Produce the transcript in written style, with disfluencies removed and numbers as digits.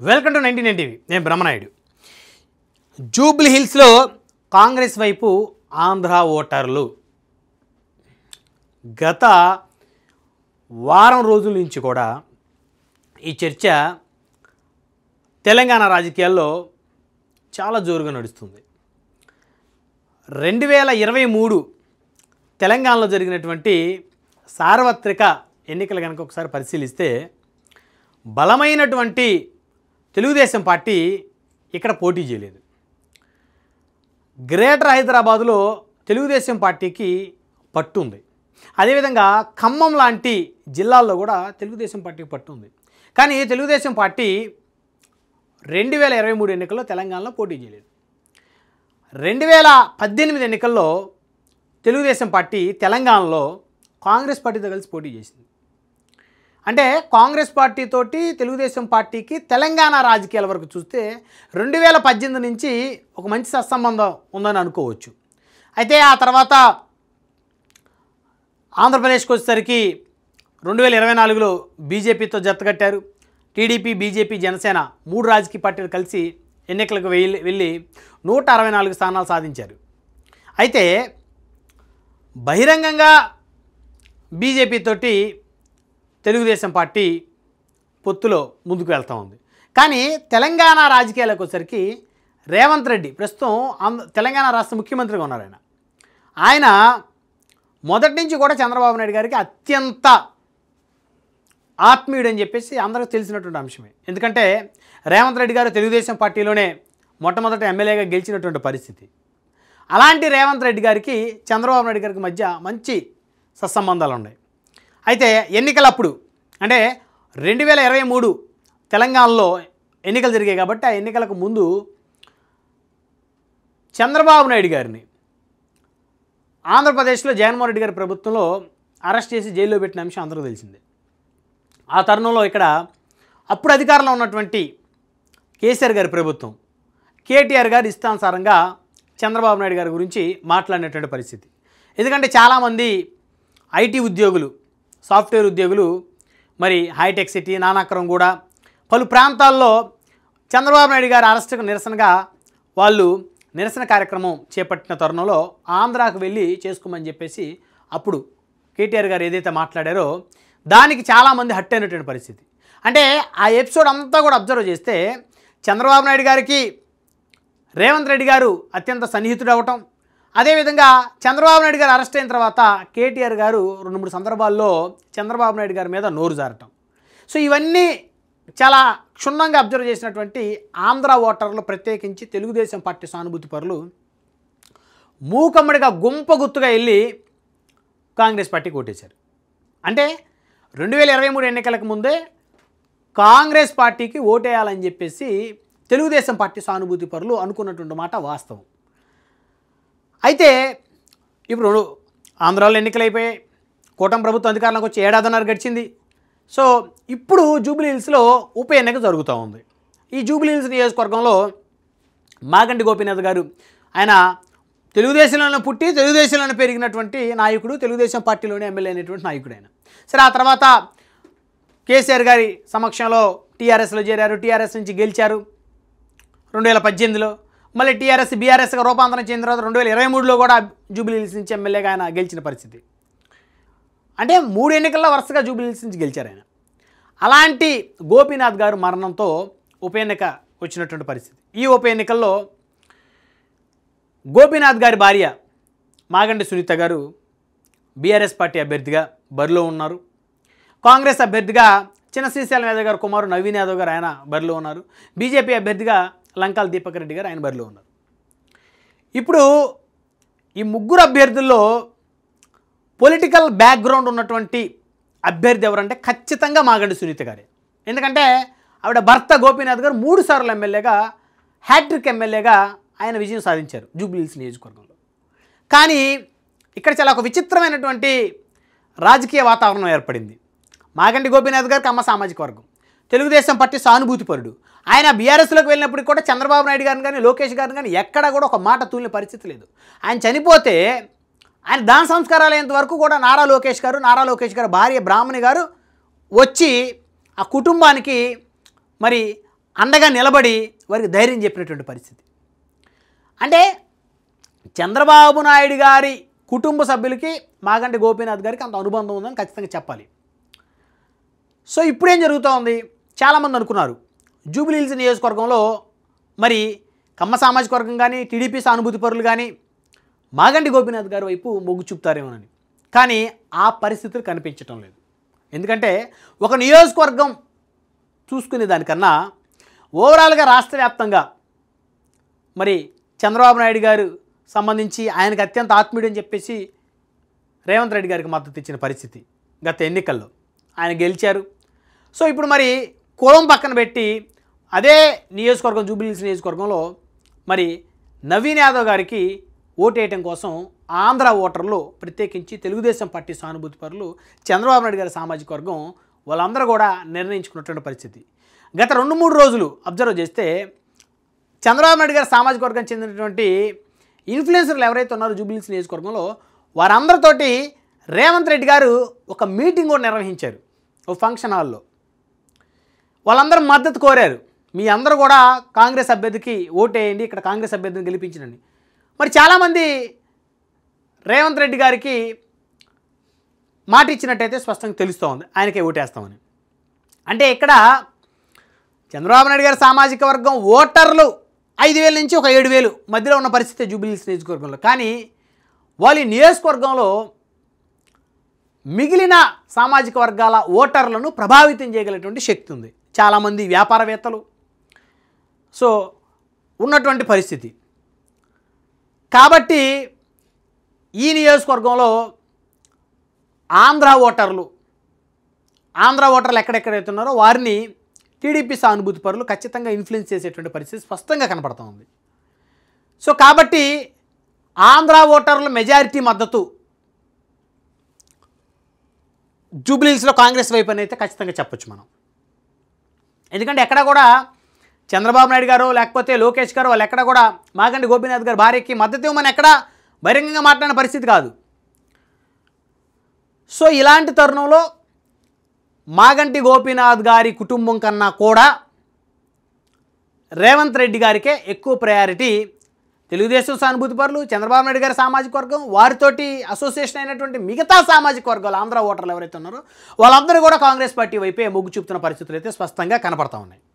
Welcome to 99 TV. నేను Brahmanaidu. Jubilee హిల్స్లో కాంగ్రెస్ వైపు ఆంధ్ర ఓటర్లు గత వారం రోజుల నుంచి కూడా ఈ చర్చ తెలంగాణ రాజకీయాల్లో చాలా జోరుగా నడుస్తుంది. 2023 తెలంగాణలో జరిగినటువంటి సార్వత్రిక ఎన్నికలు కనుక ఒకసారి పరిశీలిస్తే బలమైనటువంటి తెలుగుదేశం పార్టీ ఇక్కడ పోటీ చేయలేదు. గ్రేటర్ హైదరాబాదులో తెలుగుదేశం పార్టీకి పట్టు ఉంది. అదేవిధంగా ఖమ్మం లాంటి జిల్లాల్లో కూడా తెలుగుదేశం పార్టీకి పట్టు ఉంది. కానీ తెలుగుదేశం పార్టీ 2023 ఎన్నికల్లో తెలంగాణలో పోటీ చేయలేదు. 2018 ఎన్నికల్లో తెలుగుదేశం పార్టీ తెలంగాణలో కాంగ్రెస్ పార్టీతో కలిసి పోటీ చేసింది. అంటే కాంగ్రెస్ పార్టీతోటి తెలుగుదేశం పార్టీకి తెలంగాణ రాజకీయాల వరకు చూస్తే 2018 నుంచి ఒక మంచి సత్సంబంధం ఉందని అనుకోవచ్చు. అయితే ఆ తర్వాత ఆంధ్రప్రదేశ్కి వచ్చేసరికి 2024లో బీజేపీతో జతకట్టారు. టీడీపీ, బీజేపీ, జనసేన 3 రాజకీయ పార్టీలు కలిసి ఎన్నికలకు వెళ్ళి 164 స్థానాలు సాధించారు. అయితే బహిరంగంగా బీజేపీ తోటి తెలుగుదేశం పార్టీ పొత్తులో ముందుకు వెళ్తూ ఉంది. కానీ తెలంగాణ రాజకీయాలకు వచ్చేసరికి రేవంత్ రెడ్డి ప్రస్తుతం తెలంగాణ రాష్ట్ర ముఖ్యమంత్రిగా ఉన్నారు. ఆయన మొదటి నుంచి కూడా చంద్రబాబు నాయుడు గారికి అత్యంత ఆత్మీయుడు అని చెప్పేసి అందరికీ తెలిసినటువంటి అంశమే. ఎందుకంటే రేవంత్ రెడ్డి గారు తెలుగుదేశం పార్టీలోనే మొట్టమొదటి ఎమ్మెల్యేగా గెలిచినటువంటి పరిస్థితి. అలాంటి రేవంత్ రెడ్డి గారికి చంద్రబాబు నాయుడు గారికి మధ్య మంచి సత్సంబంధాలు ఉన్నాయి. అయితే ఎన్నికలప్పుడు అంటే 2023 తెలంగాణలో ఎన్నికలు జరిగాయి కాబట్టి ఆ ఎన్నికలకు ముందు చంద్రబాబు నాయుడు గారిని ఆంధ్రప్రదేశ్లో జగన్మోహన్ రెడ్డి గారి ప్రభుత్వంలో అరెస్ట్ చేసి జైల్లో పెట్టిన అంశం అందరికీ తెలిసిందే. ఆ తరుణంలో ఇక్కడ అప్పుడు అధికారంలో ఉన్నటువంటి కేసీఆర్ గారి ప్రభుత్వం కేటీఆర్ గారు ఇష్టానుసారంగా చంద్రబాబు నాయుడు గారి గురించి మాట్లాడినటువంటి పరిస్థితి. ఎందుకంటే చాలామంది ఐటీ ఉద్యోగులు, సాఫ్ట్వేర్ ఉద్యోగులు, మరి హైటెక్ సిటీ, నానాకరం కూడా పలు ప్రాంతాల్లో చంద్రబాబు నాయుడు గారి అరెస్టుకు నిరసనగా వాళ్ళు నిరసన కార్యక్రమం చేపట్టిన తరుణంలో ఆంధ్రాకు వెళ్ళి చేసుకోమని చెప్పేసి అప్పుడు కేటీఆర్ గారు ఏదైతే మాట్లాడారో దానికి చాలామంది హట్ అయినటువంటి పరిస్థితి. అంటే ఆ ఎపిసోడ్ అంతా కూడా అబ్జర్వ్ చేస్తే చంద్రబాబు నాయుడు గారికి రేవంత్ రెడ్డి గారు అత్యంత సన్నిహితుడు అవటం, అదేవిధంగా చంద్రబాబు నాయుడు గారు అరెస్ట్ అయిన తర్వాత కేటీఆర్ గారు 2-3 సందర్భాల్లో చంద్రబాబు నాయుడు గారి మీద నోరు జారటం. సో ఇవన్నీ చాలా క్షుణ్ణంగా అబ్జర్వ్ చేసినటువంటి ఆంధ్ర ఓటర్లు, ప్రత్యేకించి తెలుగుదేశం పార్టీ సానుభూతి పరులు మూకమ్మడిగా గుంపుగా వెళ్ళి కాంగ్రెస్ పార్టీకి ఓటేశారు. అంటే 2023 ఎన్నికలకు ముందే కాంగ్రెస్ పార్టీకి ఓటేయాలని చెప్పేసి తెలుగుదేశం పార్టీ సానుభూతి పరులు అనుకున్నటువంటి మాట వాస్తవం. అయితే ఇప్పుడు ఆంధ్రాలో ఎన్నికలు అయిపోయాయి. కూటమి ప్రభుత్వం అధికారంలోకి వచ్చి 1.5 ఏళ్ల గడిచింది. సో ఇప్పుడు జూబ్లీ హిల్స్లో ఉప ఎన్నిక జరుగుతూ ఉంది. ఈ జూబ్లీ హిల్స్ నియోజకవర్గంలో మాగంటి గోపీనాథ్ గారు, ఆయన తెలుగుదేశంలోనే పుట్టి తెలుగుదేశంలోనే పెరిగినటువంటి నాయకుడు, తెలుగుదేశం పార్టీలోనే ఎమ్మెల్యే అయినటువంటి నాయకుడు ఆయన. సరే, ఆ తర్వాత కేసీఆర్ గారి సమక్షంలో టీఆర్ఎస్లో చేరారు. టీఆర్ఎస్ నుంచి గెలిచారు 2018లో. మళ్ళీ టీఆర్ఎస్ బీఆర్ఎస్గా రూపాంతరం చెందిన తర్వాత 2023లో కూడా జూబ్లీ హిల్స్ నుంచి ఎమ్మెల్యేగా ఆయన గెలిచిన పరిస్థితి. అంటే 3 ఎన్నికల్లో వరుసగా జూబ్లీ హిల్స్ నుంచి గెలిచారు ఆయన. అలాంటి గోపీనాథ్ గారు మరణంతో ఉప ఎన్నిక వచ్చినటువంటి పరిస్థితి. ఈ ఉప ఎన్నికల్లో గోపీనాథ్ గారి భార్య మాగంటి సునీత గారు బీఆర్ఎస్ పార్టీ అభ్యర్థిగా బరిలో ఉన్నారు. కాంగ్రెస్ అభ్యర్థిగా చిన్న శ్రీశైలం యాదవ్ గారు కుమారు నవీన్ యాదవ్ గారు ఆయన బరిలో ఉన్నారు. బీజేపీ అభ్యర్థిగా లంకాల దీపక్ రెడ్డి గారు ఆయన బరిలో ఉన్నారు. ఇప్పుడు ఈ 3 అభ్యర్థుల్లో పొలిటికల్ బ్యాక్గ్రౌండ్ ఉన్నటువంటి అభ్యర్థి ఎవరంటే ఖచ్చితంగా మాగంటి సునీత గారే. ఎందుకంటే ఆవిడ భర్త గోపీనాథ్ గారు 3 సార్లు ఎమ్మెల్యేగా, హ్యాట్రిక్ ఎమ్మెల్యేగా ఆయన విజయం సాధించారు జూబ్లీ హిల్స్ నియోజకవర్గంలో. కానీ ఇక్కడ చాలా ఒక విచిత్రమైనటువంటి రాజకీయ వాతావరణం ఏర్పడింది. మాగంటి గోపీనాథ్ గారికి అమ్మ సామాజిక వర్గం, తెలుగుదేశం పార్టీ సానుభూతిపరుడు. ఆయన బీఆర్ఎస్లోకి వెళ్ళినప్పటికీ కూడా చంద్రబాబు నాయుడు గారిని కానీ లోకేష్ గారిని కానీ ఎక్కడా కూడా ఒక మాట తూలిన పరిస్థితి లేదు. ఆయన చనిపోతే ఆయన దాన సంస్కారాలు అయ్యేంత వరకు కూడా నారా లోకేష్ గారు భార్య బ్రాహ్మణి గారు వచ్చి ఆ కుటుంబానికి మరి అండగా నిలబడి వారికి ధైర్యం చెప్పినటువంటి పరిస్థితి. అంటే చంద్రబాబు నాయుడు గారి కుటుంబ సభ్యులకి మాగంటి గోపీనాథ్ గారికి అంత అనుబంధం ఉందని ఖచ్చితంగా చెప్పాలి. సో ఇప్పుడేం జరుగుతోంది, చాలామంది అనుకున్నారు జూబ్లీహిల్స్ నియోజకవర్గంలో మరి కమ్మ సామాజిక వర్గం కానీ టీడీపీ సానుభూతి పరులు కానీ మాగంటి గోపీనాథ్ గారి వైపు మొగ్గు చూపుతారేమోనని. కానీ ఆ పరిస్థితులు కనిపించటం లేదు. ఎందుకంటే ఒక నియోజకవర్గం చూసుకునే దానికన్నా ఓవరాల్గా రాష్ట్ర వ్యాప్తంగా మరి చంద్రబాబు నాయుడు గారు సంబంధించి ఆయనకు అత్యంత ఆత్మీయుడు అని చెప్పేసి రేవంత్ రెడ్డి గారికి మద్దతు ఇచ్చిన పరిస్థితి గత ఎన్నికల్లో. ఆయన గెలిచారు. సో ఇప్పుడు మరి కులం పక్కన పెట్టి అదే నియోజకవర్గం జూబ్లీహిల్స్ నియోజకవర్గంలో మరి నవీన్ యాదవ్ గారికి ఓటేయటం కోసం ఆంధ్ర ఓటర్లు ప్రత్యేకించి తెలుగుదేశం పార్టీ సానుభూతి పరులు చంద్రబాబు నాయుడు గారి సామాజిక వర్గం వాళ్ళందరూ కూడా నిర్ణయించుకున్నటువంటి పరిస్థితి. గత 2-3 రోజులు అబ్జర్వ్ చేస్తే చంద్రబాబు నాయుడు గారి సామాజిక వర్గం చెందినటువంటి ఇన్ఫ్లుయెన్సర్లు ఎవరైతే ఉన్నారో జూబ్లీహిల్స్ నియోజకవర్గంలో వారందరితోటి రేవంత్ రెడ్డి గారు ఒక మీటింగ్ కూడా నిర్వహించారు ఒక ఫంక్షన్ హాల్లో. వాళ్ళందరూ మద్దతు కోరారు, మీ అందరూ కూడా కాంగ్రెస్ అభ్యర్థికి ఓటేయండి, ఇక్కడ కాంగ్రెస్ అభ్యర్థిని గెలిపించండి. మరి చాలామంది రేవంత్ రెడ్డి గారికి మాట ఇచ్చినట్టయితే స్పష్టంగా తెలుస్తూ ఉంది ఆయనకే ఓటేస్తామని. అంటే ఇక్కడ చంద్రబాబు నాయుడు గారి సామాజిక వర్గం ఓటర్లు 5,000 నుంచి ఒక 7,000 మధ్యలో ఉన్న పరిస్థితి జూబ్లీహిల్స్ నియోజకవర్గంలో. కానీ వాళ్ళు ఈ నియోజకవర్గంలో మిగిలిన సామాజిక వర్గాల ఓటర్లను ప్రభావితం చేయగలిగినటువంటి శక్తి ఉంది. చాలామంది వ్యాపారవేత్తలు సో ఉన్నటువంటి పరిస్థితి. కాబట్టి ఈ నియోజకవర్గంలో ఆంధ్ర ఓటర్లు ఎక్కడెక్కడైతే ఉన్నారో వారిని టీడీపీ సానుభూతి పరులు ఖచ్చితంగా ఇన్ఫ్లుయెన్స్ చేసేటువంటి పరిస్థితి స్పష్టంగా కనపడుతూ ఉంది. సో కాబట్టి ఆంధ్ర ఓటర్ల మెజారిటీ మద్దతు జూబ్లీహిల్స్లో కాంగ్రెస్ వైపు అని అయితే ఖచ్చితంగా చెప్పొచ్చు మనం. ఎందుకంటే ఎక్కడ కూడా చంద్రబాబు నాయుడు గారు లేకపోతే లోకేష్ గారు వాళ్ళు ఎక్కడ కూడా మాగంటి గోపీనాథ్ గారు భార్యకి మద్దతు ఇవ్వమని ఎక్కడ బహిరంగంగా మాట్లాడిన పరిస్థితి కాదు. సో ఇలాంటి తరుణంలో మాగంటి గోపీనాథ్ గారి కుటుంబం కన్నా కూడా రేవంత్ రెడ్డి గారికే ఎక్కువ ప్రయారిటీ. తెలుగుదేశం సానుభూతి పరులు చంద్రబాబు నాయుడు గారి సామాజిక వర్గం వారితోటి అసోసియేషన్ అయినటువంటి మిగతా సామాజిక వర్గాలు ఆంధ్ర ఓటర్లు ఎవరైతే ఉన్నారో వాళ్ళందరూ కూడా కాంగ్రెస్ పార్టీ వైపే మొగ్గు చూపుతున్న పరిస్థితులు అయితే స్పష్టంగా కనపడతా ఉన్నాయి.